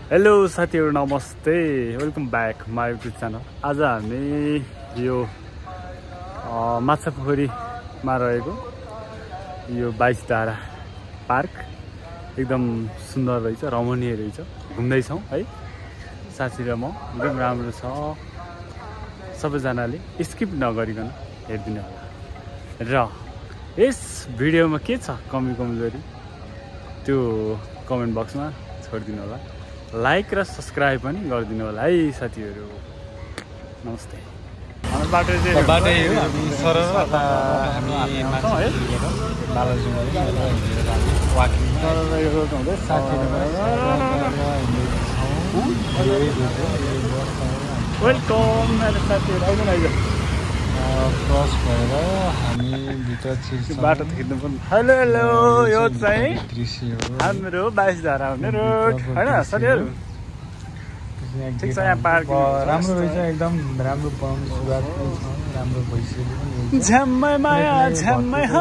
Hello साथीहरु नमस्ते welcome back my YouTube channel. आज हामी यो माछापोखरीमा रहेको यो 22 धारा पार्क एकदम सुन्दर रहेछ, रमणीय रहेछ। घुम्दैछौँ है साथी र म। एकदम राम्रो छ, सबैजनाले स्किप नगरिकन हेरिदिनु होला। र यस भिडियोमा के छ कमी कमजोरी त्यो कमेन्ट बक्समा छोडिदिनु होला। लाइक र सब्सक्राइब पनि गरिदिनु होला है साथीहरु। नमस्ते। बाटो हामी सरल हामी वेलकम मेरो साथीहरु, आइदिनु आइज क्रस भएर हामी भित्र छिर्छौँ। बाटो खिच्नु पनि। हेलो हेलो, यो चाहिँ दृश्य हो हाम्रो 22 धारा हुने रोड हैन साथीहरु। ठिक छ, यहाँ पार्क राम्रो रहेछ, एकदम राम्रो बनाउनु सुरुवात पनि छ, राम्रो भइसक्यो पनि। झ्याम्मै माया झ्याम्मै ह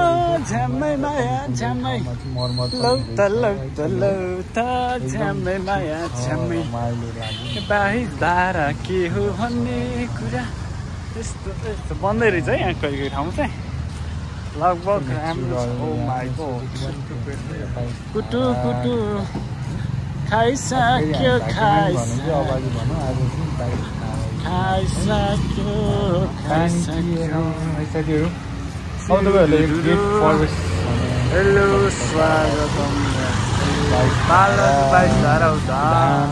झ्याम्मै माया झ्याम्मै मर्मत लौत लौत लौत झ्याम्मै माया झ्याम्मै। माइलो लाग्यो। 22 धारा के हो भन्ने कुरा यस्तो यस्तो बन्दै रहेछ है यहाँ कहिले ठाउँ चाहिँ लगभग राम्रो छ। ओ माई गॉड, कुटु कुटु खाइसक्यो खाइसक्यो साथीहरू। अब तपाईँहरूले हेलो स्वागतम 22 धारा उदान।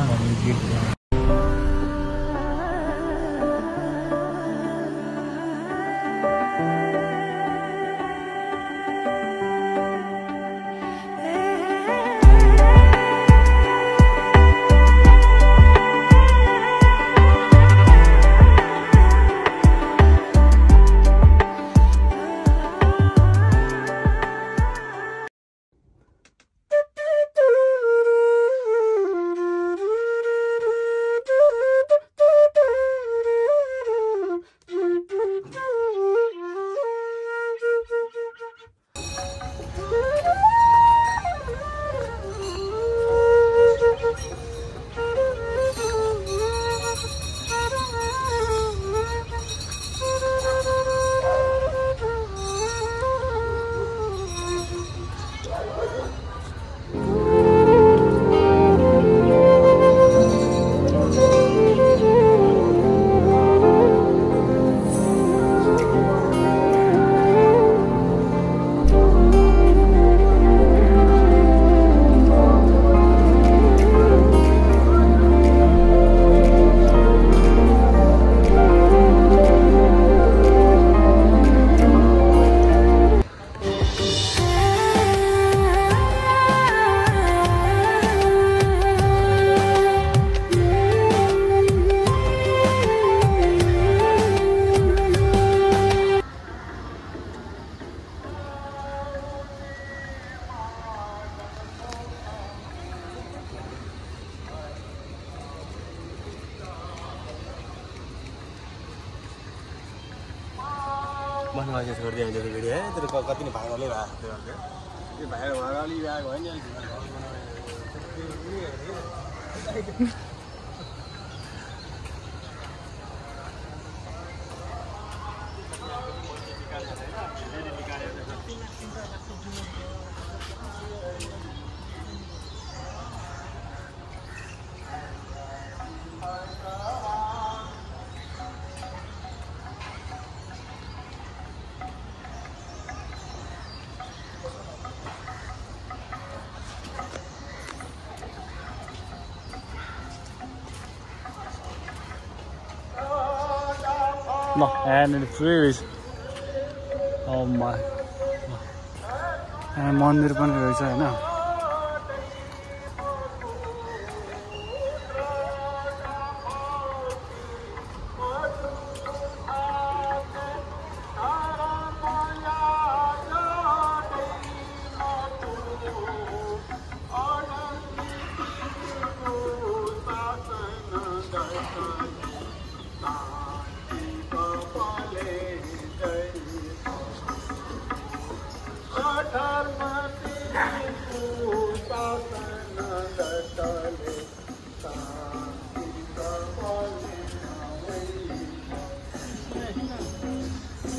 बनवासे छोडिदियो अहिले भिडियो है, तर कति नै भाइरलै भएको थियो। त्यो भाइरल भएर अलि भएको होइन ल यहाँनिर पुरै रहेछ। यहाँ मन्दिर पनि रहेछ होइन।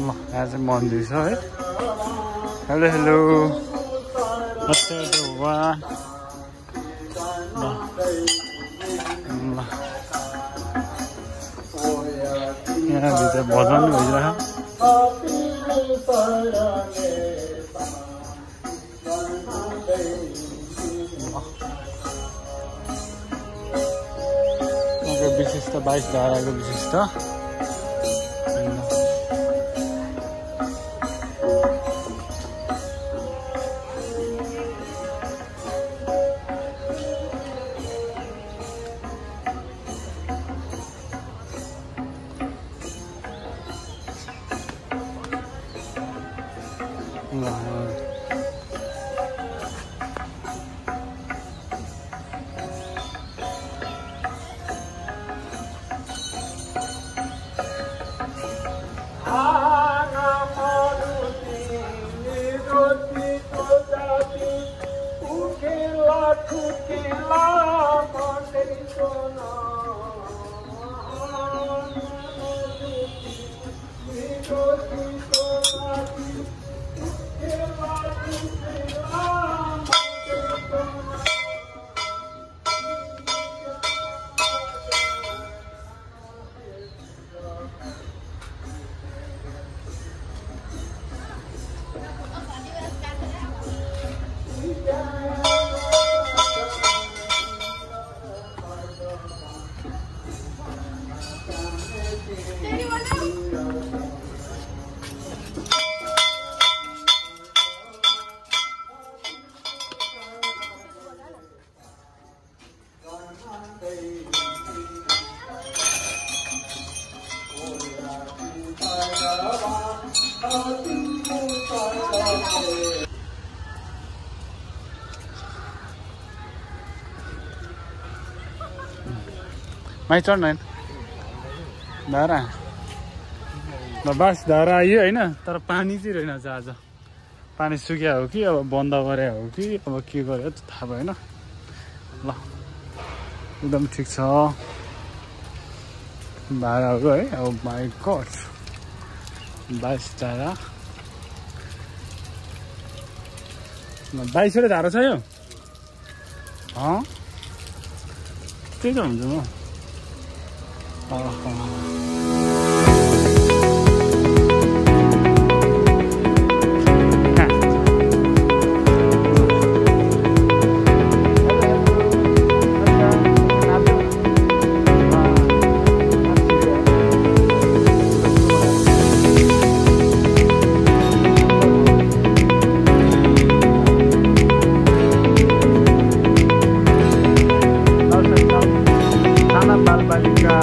ल यहाँ चाहिँ मन्दिर छ है। हेलो हेलो यहाँभित्र भजन भइरहेको विशिष्ट 22 धाराको विशिष्ट माइ चढ्न धारा ल बस धारा आयो होइन तर पानी चाहिँ रहेनछ आज पानी सुक्या हो कि अब बन्द गरे हो कि अब के गर्यो थाहा भएन ल एकदम ठिक छ धाराहरू है अब माई गड 22 धारा 22 धारा छ यो त्यही त हुन्छ म बालबालिका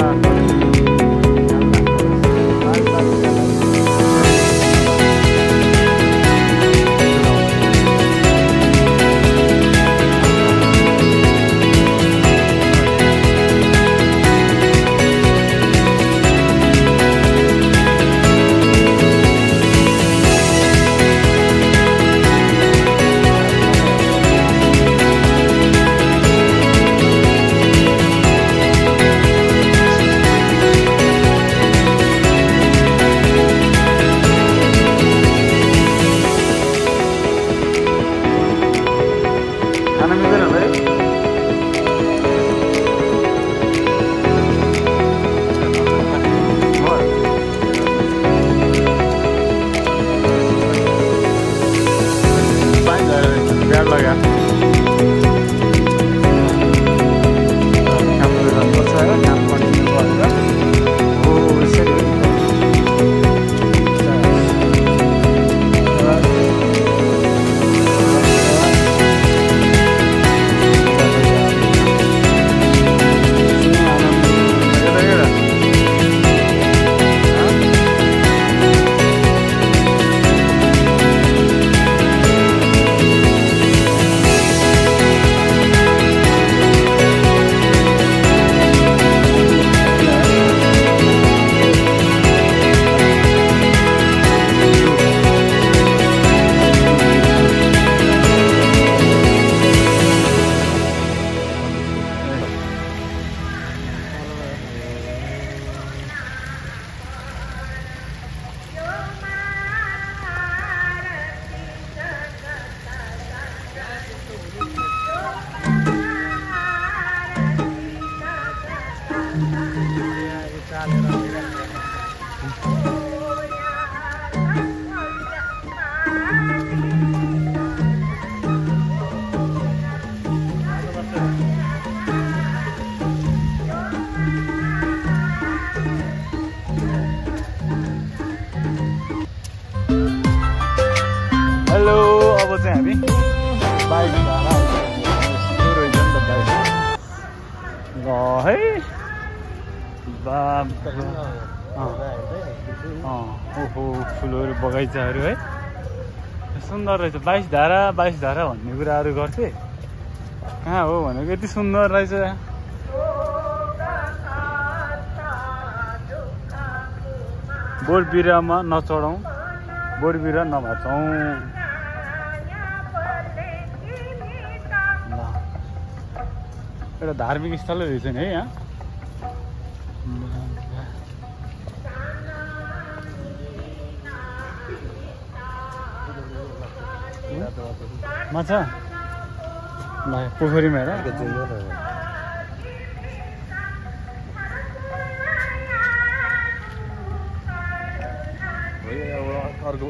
हेलो, अब चाहिँ हामी बाइक धारा रहेछ नि त बाइक ल है ओहो फुलहरू बगैँचाहरू है सुन्दर रहेछ। 22 धारा भन्ने कुराहरू गर्थे, कहाँ हो भनेको यति सुन्दर रहेछ। बोट बिरुवामा नचढौँ, बोट बिरुवा नभाँचौँ। एउटा धार्मिक स्थलै रहेछ नि है यहाँ। माछा पोखरीमा हेर। अर्को